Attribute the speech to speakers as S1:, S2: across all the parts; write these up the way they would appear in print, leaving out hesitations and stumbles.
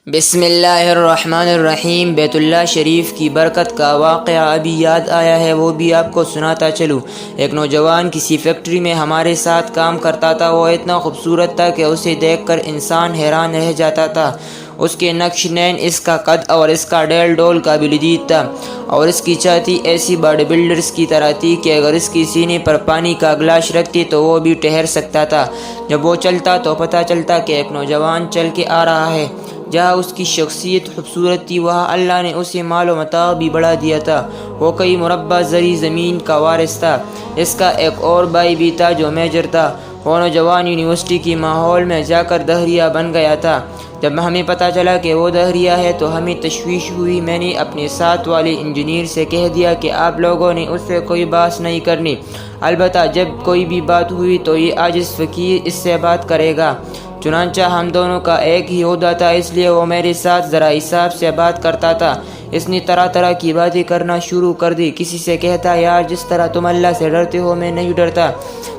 S1: بسم اللہ الرحمن الرحیم۔ بیت اللہ شریف کی برکت کا واقعہ ابھی یاد آیا ہے، وہ بھی آپ کو سناتا چلوں۔ ایک نوجوان کسی فیکٹری میں ہمارے ساتھ کام کرتا تھا۔ وہ اتنا خوبصورت تھا کہ اسے دیکھ کر انسان حیران رہ جاتا تھا۔ اس کے نقش نین، اس کا قد اور اس کا ڈیل ڈول قابل دید تھا، اور اس کی چھاتی ایسی باڈی بلڈرز کی طرح تھی کہ اگر اس کی سینے پر پانی کا گلاس رکھتی تو وہ بھی ٹھہر سکتا تھا۔ جب وہ چلتا تو پتہ چلتا کہ ایک نوجوان چل کے آ رہا ہے۔ جہاں اس کی شخصیت خوبصورت تھی، وہاں اللہ نے اسے مال و متاع بھی بڑھا دیا تھا۔ وہ کئی مربع زرعی زمین کا وارث تھا۔ اس کا ایک اور بھائی بھی تھا جو میجر تھا۔ وہ نوجوان یونیورسٹی کی ماحول میں جا کر دہریہ بن گیا تھا۔ جب ہمیں پتہ چلا کہ وہ دہریہ ہے تو ہمیں تشویش ہوئی۔ میں نے اپنے ساتھ والے انجینئر سے کہہ دیا کہ آپ لوگوں نے اس سے کوئی بات نہیں کرنی، البتہ جب کوئی بھی بات ہوئی تو یہ عاجز فقیر اس سے بات کرے گا۔ چنانچہ ہم دونوں کا ایک ہی عہدہ تھا، اس لیے وہ میرے ساتھ ذرا حساب سے بات کرتا تھا۔ اس نے طرح طرح کی باتیں کرنا شروع کر دی۔ کسی سے کہتا، یار جس طرح تم اللہ سے ڈرتے ہو میں نہیں ڈرتا،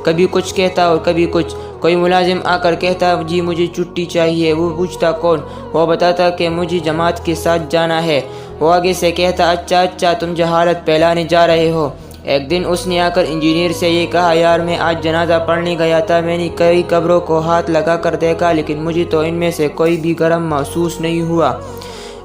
S1: کبھی کچھ کہتا اور کبھی کچھ۔ کوئی ملازم آ کر کہتا، جی مجھے چھٹی چاہیے۔ وہ پوچھتا کون؟ وہ بتاتا کہ مجھے جماعت کے ساتھ جانا ہے۔ وہ آگے سے کہتا، اچھا تم جہالت پھیلانے جا رہے ہو۔ ایک دن اس نے آ کر انجینئر سے یہ کہا، یار میں آج جنازہ پڑھنے گیا تھا، میں نے کئی قبروں کو ہاتھ لگا کر دیکھا، لیکن مجھے تو ان میں سے کوئی بھی گرم محسوس نہیں ہوا۔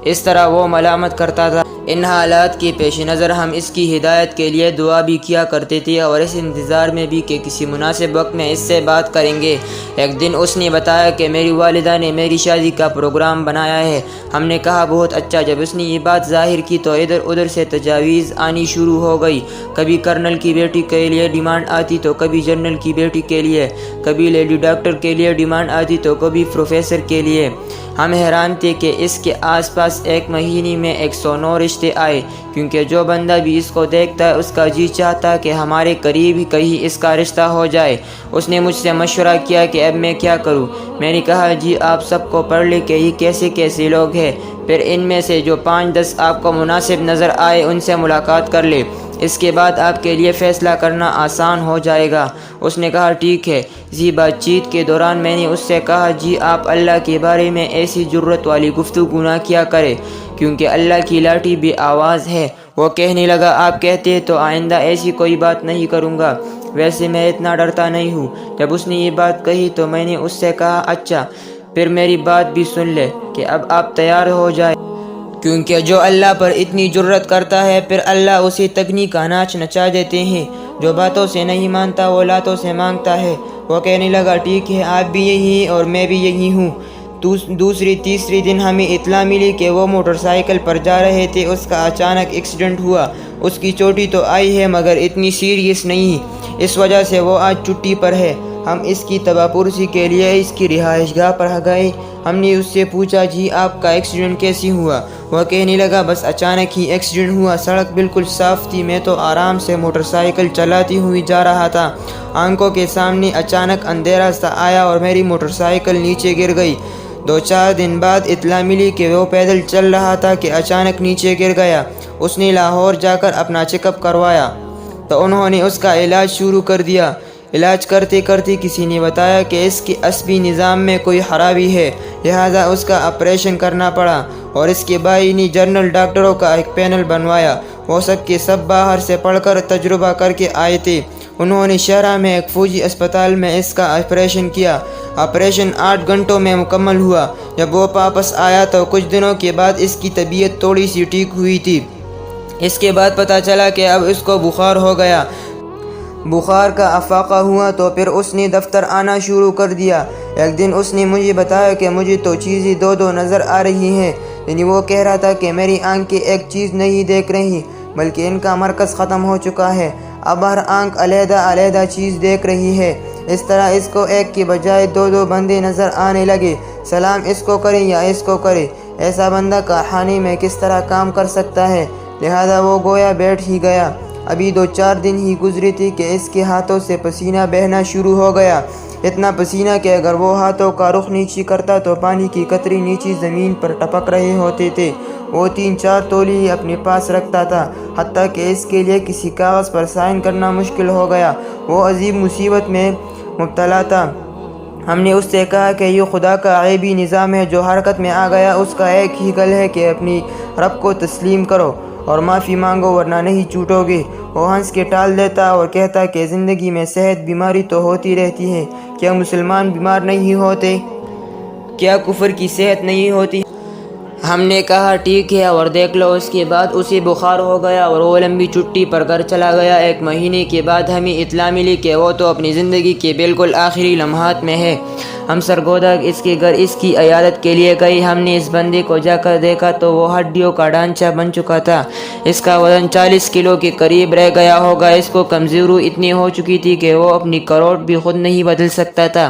S1: اس طرح وہ ملامت کرتا تھا۔ ان حالات کے پیش نظر ہم اس کی ہدایت کے لیے دعا بھی کیا کرتے تھے، اور اس انتظار میں بھی کہ کسی مناسب وقت میں اس سے بات کریں گے۔ ایک دن اس نے بتایا کہ میری والدہ نے میری شادی کا پروگرام بنایا ہے۔ ہم نے کہا بہت اچھا۔ جب اس نے یہ بات ظاہر کی تو ادھر ادھر سے تجاویز آنی شروع ہو گئی۔ کبھی کرنل کی بیٹی کے لیے ڈیمانڈ آتی تو کبھی جنرل کی بیٹی کے لیے، کبھی لیڈی ڈاکٹر کے لیے ڈیمانڈ آتی تو کبھی پروفیسر کے لیے۔ ہم حیران تھے کہ اس کے آس پاس ایک مہینے میں 109 رشتے آئے، کیونکہ جو بندہ بھی اس کو دیکھتا ہے اس کا جی چاہتا کہ ہمارے قریب ہی کہیں اس کا رشتہ ہو جائے۔ اس نے مجھ سے مشورہ کیا کہ اب میں کیا کروں۔ میں نے کہا، جی آپ سب کو پڑھ لے کہ یہ کیسے کیسے لوگ ہیں، پھر ان میں سے جو 5-10 آپ کو مناسب نظر آئے ان سے ملاقات کر لے، اس کے بعد آپ کے لیے فیصلہ کرنا آسان ہو جائے گا۔ اس نے کہا ٹھیک ہے۔ اسی بات چیت کے دوران میں نے اس سے کہا، جی آپ اللہ کے بارے میں ایسی جرت والی گفتگو نہ کیا کرے، کیونکہ اللہ کی لاٹھی بے آواز ہے۔ وہ کہنے لگا، آپ کہتے تو آئندہ ایسی کوئی بات نہیں کروں گا، ویسے میں اتنا ڈرتا نہیں ہوں۔ جب اس نے یہ بات کہی تو میں نے اس سے کہا، اچھا پھر میری بات بھی سن لے کہ اب آپ تیار ہو جائے، کیونکہ جو اللہ پر اتنی جرت کرتا ہے پھر اللہ اسے تگنی کا ناچ نچا دیتے ہیں۔ جو باتوں سے نہیں مانتا وہ لاتوں سے مانگتا ہے۔ وہ کہنے لگا، ٹھیک ہے، آپ بھی یہی ہیں اور میں بھی یہی ہوں۔ تیسری دن ہمیں اطلاع ملی کہ وہ موٹر سائیکل پر جا رہے تھے، اس کا اچانک ایکسیڈنٹ ہوا۔ اس کی چوٹ تو آئی ہے مگر اتنی سیریس نہیں، اس وجہ سے وہ آج چھٹی پر ہے۔ ہم اس کی تباہ پرسی کے لیے اس کی رہائش گاہ پر گئے۔ ہم نے اس سے پوچھا، جی آپ کا ایکسیڈنٹ کیسے ہوا؟ وہ کہنے لگا، بس اچانک ہی ایکسیڈنٹ ہوا، سڑک بالکل صاف تھی، میں تو آرام سے موٹر سائیکل چلاتی ہوئی جا رہا تھا، آنکھوں کے سامنے اچانک اندھیرا سا آیا اور میری موٹر سائیکل نیچے گر گئی۔ 2-4 دن بعد اطلاع ملی کہ وہ پیدل چل رہا تھا کہ اچانک نیچے گر گیا۔ اس نے لاہور جا کر اپنا چیک اپ کروایا تو انہوں نے اس کا علاج شروع کر دیا۔ علاج کرتے کرتے کسی نے بتایا کہ اس کے عصبی نظام میں کوئی خرابی ہے، لہذا اس کا آپریشن کرنا پڑا، اور اس کے بھائی نے جنرل ڈاکٹروں کا ایک پینل بنوایا۔ وہ سب کے سب باہر سے پڑھ کر تجربہ کر کے آئے تھے۔ انہوں نے شہرہ میں ایک فوجی اسپتال میں اس کا آپریشن کیا۔ آپریشن 8 گھنٹوں میں مکمل ہوا۔ جب وہ واپس آیا تو کچھ دنوں کے بعد اس کی طبیعت تھوڑی سی ٹھیک ہوئی تھی۔ اس کے بعد پتہ چلا کہ اب اس کو بخار ہو گیا۔ بخار کا افاقہ ہوا تو پھر اس نے دفتر آنا شروع کر دیا۔ ایک دن اس نے مجھے بتایا کہ مجھے تو چیزیں دو نظر آ رہی ہیں، یعنی وہ کہہ رہا تھا کہ میری آنکھیں ایک چیز نہیں دیکھ رہی بلکہ ان کا مرکز ختم ہو چکا ہے، اب ہر آنکھ علیحدہ چیز دیکھ رہی ہے۔ اس طرح اس کو ایک کے بجائے 2 بندے نظر آنے لگے، سلام اس کو کرے یا اس کو کرے، ایسا بندہ کارخانے میں کس طرح کام کر سکتا ہے؟ لہذا وہ گویا بیٹھ ہی گیا۔ ابھی 2-4 دن ہی گزرے تھے کہ اس کے ہاتھوں سے پسینہ بہنا شروع ہو گیا، اتنا پسینہ کہ اگر وہ ہاتھوں کا رخ نیچے کرتا تو پانی کی قطرے نیچے زمین پر ٹپک رہے ہوتے تھے۔ وہ 3-4 تولیے اپنے پاس رکھتا تھا، حتیٰ کہ اس کے لیے کسی کاغذ پر سائن کرنا مشکل ہو گیا۔ وہ عجیب مصیبت میں مبتلا تھا۔ ہم نے اس سے کہا کہ یہ خدا کا غیبی نظام ہے جو حرکت میں آ گیا، اس کا ایک ہی گل ہے کہ اپنی رب کو تسلیم کرو اور معافی مانگو ورنہ نہیں چھوٹو گے۔ وہ ہنس کے ٹال دیتا اور کہتا کہ زندگی میں صحت بیماری تو ہوتی رہتی ہے، کیا مسلمان بیمار نہیں ہوتے؟ کیا کفر کی صحت نہیں ہوتی؟ ہم نے کہا ٹھیک ہے اور دیکھ لو۔ اس کے بعد اسے بخار ہو گیا اور وہ لمبی چھٹی پر گھر چلا گیا۔ ایک مہینے کے بعد ہمیں اطلاع ملی کہ وہ تو اپنی زندگی کے بالکل آخری لمحات میں ہے۔ ہم سرگودا اس کے گھر اس کی عیادت کے لیے گئے۔ ہم نے اس بندے کو جا کر دیکھا تو وہ ہڈیوں کا ڈھانچہ بن چکا تھا۔ اس کا وزن 40 کلو کے قریب رہ گیا ہوگا۔ اس کو کمزوری اتنی ہو چکی تھی کہ وہ اپنی کروٹ بھی خود نہیں بدل سکتا تھا۔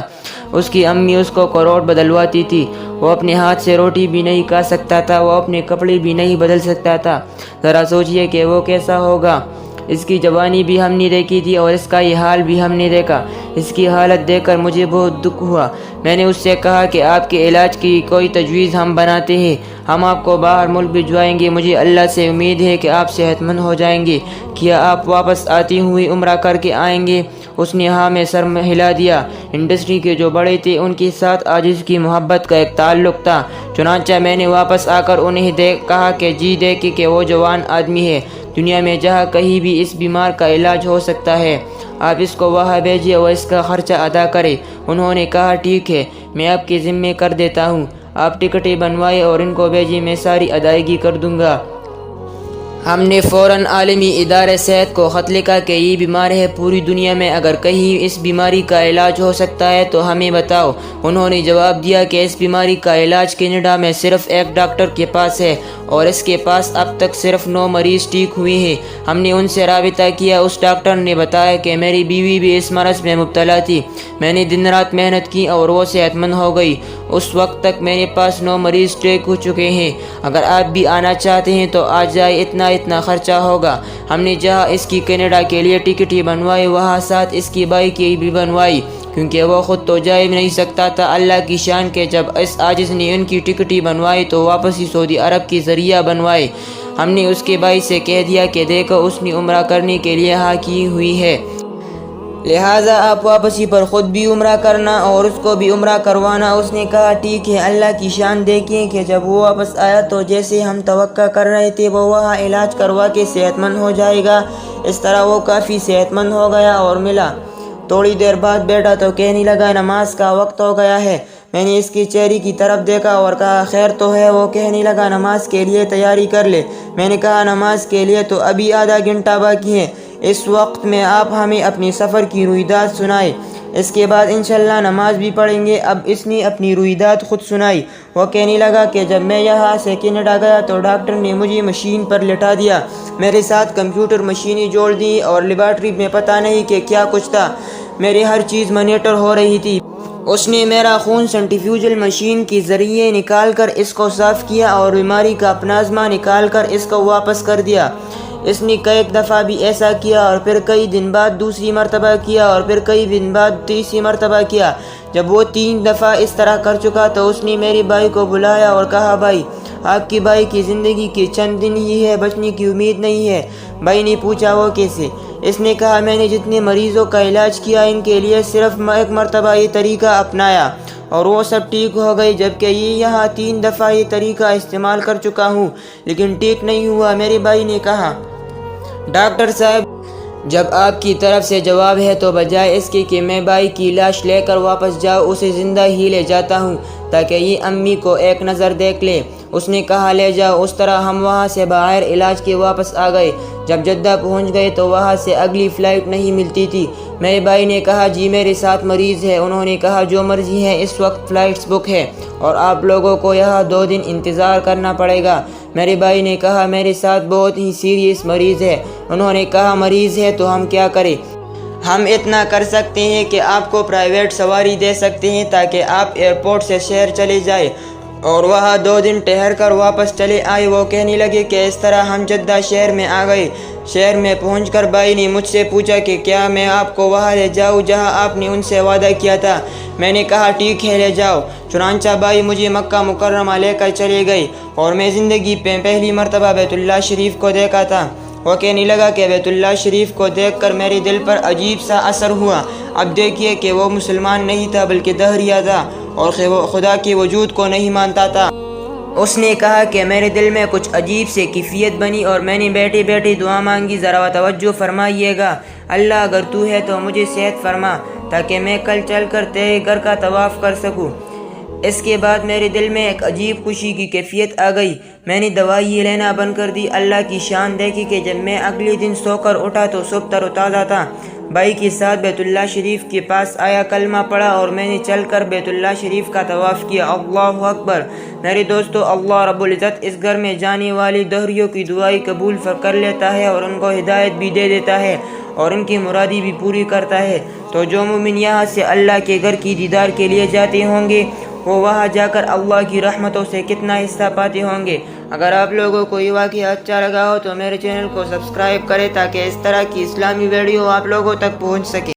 S1: اس کی امی اس کو کروٹ بدلواتی تھی۔ وہ اپنے ہاتھ سے روٹی بھی نہیں کھا سکتا تھا، وہ اپنے کپڑے بھی نہیں بدل سکتا تھا۔ ذرا سوچئے کہ وہ کیسا ہوگا۔ اس کی جوانی بھی ہم نے دیکھی تھی اور اس کا یہ حال بھی ہم نے دیکھا۔ اس کی حالت دیکھ کر مجھے بہت دکھ ہوا۔ میں نے اس سے کہا کہ آپ کے علاج کی کوئی تجویز ہم بناتے ہیں، ہم آپ کو باہر ملک بھجوائیں گے۔ مجھے اللہ سے امید ہے کہ آپ صحت مند ہو جائیں گے۔ کیا آپ واپس آتی ہوئی عمرہ کر کے آئیں گے؟ اس نے ہاں میں سر ہلا دیا۔ انڈسٹری کے جو بڑے تھے ان کے ساتھ آج اس کی محبت کا ایک تعلق تھا، چنانچہ میں نے واپس آ کر انہیں کہا کہ جی دیکھیں کہ وہ جوان آدمی ہے، دنیا میں جہاں کہیں بھی اس بیمار کا علاج ہو سکتا ہے، آپ اس کو وہاں بھیجیے، وہ اس کا خرچہ ادا کرے۔ انہوں نے کہا ٹھیک ہے، میں آپ کے ذمے کر دیتا ہوں، آپ ٹکٹیں بنوائیں اور ان کو بھیجیں، میں ساری ادائیگی کر دوں گا۔ ہم نے فوراً عالمی ادارہ صحت کو خط لکھا کہ یہ بیمار ہے، پوری دنیا میں اگر کہیں اس بیماری کا علاج ہو سکتا ہے تو ہمیں بتاؤ۔ انہوں نے جواب دیا کہ اس بیماری کا علاج کینیڈا میں صرف ایک ڈاکٹر کے پاس ہے اور اس کے پاس اب تک صرف 9 مریض ٹھیک ہوئے ہیں۔ ہم نے ان سے رابطہ کیا۔ اس ڈاکٹر نے بتایا کہ میری بیوی بھی اس مرض میں مبتلا تھی، میں نے دن رات محنت کی اور وہ صحت مند ہو گئی۔ اس وقت تک میرے پاس 9 مریض ٹھیک ہو چکے ہیں۔ اگر آپ بھی آنا چاہتے ہیں تو آ جائے، اتنا خرچہ ہوگا۔ ہم نے جہاں اس کی کینیڈا کے لیے ٹکٹ ہی بنوائی وہاں ساتھ اس کی بائی کی بھی بنوائی، کیونکہ وہ خود تو جا نہیں سکتا تھا۔ اللہ کی شان کہ جب اس عاجز نے ان کی ٹکٹ ہی بنوائی تو واپس ہی سعودی عرب کی ذریعہ بنوائے۔ ہم نے اس کے بھائی سے کہہ دیا کہ دیکھو اس نے عمرہ کرنے کے لیے ہاں کی ہوئی ہے، لہٰذا آپ واپسی پر خود بھی عمرہ کرنا اور اس کو بھی عمرہ کروانا۔ اس نے کہا ٹھیک ہے۔ اللہ کی شان دیکھیں کہ جب وہ واپس آیا تو جیسے ہم توقع کر رہے تھے وہ وہاں علاج کروا کے صحت مند ہو جائے گا، اس طرح وہ کافی صحت مند ہو گیا اور ملا۔ تھوڑی دیر بعد بیٹا تو کہنے لگا نماز کا وقت ہو گیا ہے۔ میں نے اس کے چہرے کی طرف دیکھا اور کہا خیر تو ہے؟ وہ کہنے لگا نماز کے لیے تیاری کر لے۔ میں نے کہا نماز کے لیے تو ابھی آدھا گھنٹہ باقی ہے، اس وقت میں آپ ہمیں اپنی سفر کی روایات سنائیں، اس کے بعد انشاءاللہ نماز بھی پڑھیں گے۔ اب اس نے اپنی روایات خود سنائی۔ وہ کہنے لگا کہ جب میں یہاں سے کینیڈا گیا تو ڈاکٹر نے مجھے مشین پر لٹا دیا، میرے ساتھ کمپیوٹر مشینیں جوڑ دیں اور لیبارٹری میں پتہ نہیں کہ کیا کچھ تھا، میری ہر چیز مانیٹر ہو رہی تھی۔ اس نے میرا خون سینٹریفیوجل مشین کے ذریعے نکال کر اس کو صاف کیا اور بیماری کا پلازما نکال کر اس کو واپس کر دیا۔ اس نے کئی دفعہ بھی ایسا کیا اور پھر کئی دن بعد دوسری مرتبہ کیا اور پھر کئی دن بعد تیسری مرتبہ کیا۔ جب وہ 3 دفعہ اس طرح کر چکا تو اس نے میرے بھائی کو بلایا اور کہا بھائی، آپ کے بھائی کی زندگی کے چند دن ہی ہے، بچنے کی امید نہیں ہے۔ بھائی نے پوچھا وہ کیسے؟ اس نے کہا میں نے جتنے مریضوں کا علاج کیا ان کے لیے صرف 1 مرتبہ یہ طریقہ اپنایا اور وہ سب ٹھیک ہو گئی، جبکہ یہ یہاں 3 دفعہ یہ طریقہ استعمال کر چکا ہوں لیکن ٹھیک نہیں ہوا۔ میرے بھائی نے کہا ڈاکٹر صاحب جب آپ کی طرف سے جواب ہے تو بجائے اس کے کہ میں بھائی کی لاش لے کر واپس جاؤں اسے زندہ ہی لے جاتا ہوں تاکہ یہ امی کو ایک نظر دیکھ لے۔ اس نے کہا لے جاؤ۔ اس طرح ہم وہاں سے بغیر علاج کے واپس آ گئے۔ جب جدہ پہنچ گئے تو وہاں سے اگلی فلائٹ نہیں ملتی تھی۔ میرے بھائی نے کہا جی میرے ساتھ مریض ہے۔ انہوں نے کہا جو مرضی ہے، اس وقت فلائٹس بک ہے اور آپ لوگوں کو یہاں 2 دن انتظار کرنا پڑے گا۔ میرے بھائی نے کہا میرے ساتھ بہت ہی سیریس مریض ہے۔ انہوں نے کہا مریض ہے تو ہم کیا کریں؟ ہم اتنا کر سکتے ہیں کہ آپ کو پرائیویٹ سواری دے سکتے ہیں تاکہ آپ ایئرپورٹ سے شہر چلے جائیں اور وہاں 2 دن ٹھہر کر واپس چلے آئے۔ وہ کہنے لگے کہ اس طرح ہم جدہ شہر میں آ گئے۔ شہر میں پہنچ کر بھائی نے مجھ سے پوچھا کہ کیا میں آپ کو وہاں لے جاؤں جہاں آپ نے ان سے وعدہ کیا تھا؟ میں نے کہا ٹھیک ہے لے جاؤ۔ چنانچہ بھائی مجھے مکہ مکرمہ لے کر چلے گئے اور میں زندگی میں پہلی مرتبہ بیت اللہ شریف کو دیکھا تھا۔ وہ کہنے لگا کہ بیت اللہ شریف کو دیکھ کر میرے دل پر عجیب سا اثر ہوا۔ اب دیکھیے کہ وہ مسلمان نہیں تھا بلکہ دہریہ تھا اور خدا کے وجود کو نہیں مانتا تھا۔ اس نے کہا کہ میرے دل میں کچھ عجیب سے کیفیت بنی اور میں نے بیٹھی بیٹھی دعا مانگی، ذرا توجہ فرمائیے گا۔ اللہ اگر تو ہے تو مجھے صحت فرما تاکہ میں کل چل کر تیرے گھر کا طواف کر سکوں۔ اس کے بعد میرے دل میں ایک عجیب خوشی کی کیفیت آ گئی۔ میں نے دوائی لینا بند کر دی۔ اللہ کی شان دیکھی کہ جب میں اگلے دن سو کر اٹھا تو صبح تر و تازہ تھا۔ بھائی کے ساتھ بیت اللہ شریف کے پاس آیا، کلمہ پڑھا اور میں نے چل کر بیت اللہ شریف کا طواف کیا۔ اللہ اکبر! میرے دوستو، اللہ رب العزت اس گھر میں جانے والی دہریوں کی دعائیں قبول کر لیتا ہے اور ان کو ہدایت بھی دے دیتا ہے اور ان کی مرادی بھی پوری کرتا ہے۔ تو جو مومن یہاں سے اللہ کے گھر کی دیدار کے لیے جاتے ہوں گے وہ وہاں جا کر اللہ کی رحمتوں سے کتنا حصہ پاتے ہوں گے۔ اگر آپ لوگوں کو یہ واقعہ اچھا لگا ہو تو میرے چینل کو سبسکرائب کریں تاکہ اس طرح کی اسلامی ویڈیو آپ لوگوں تک پہنچ سکے۔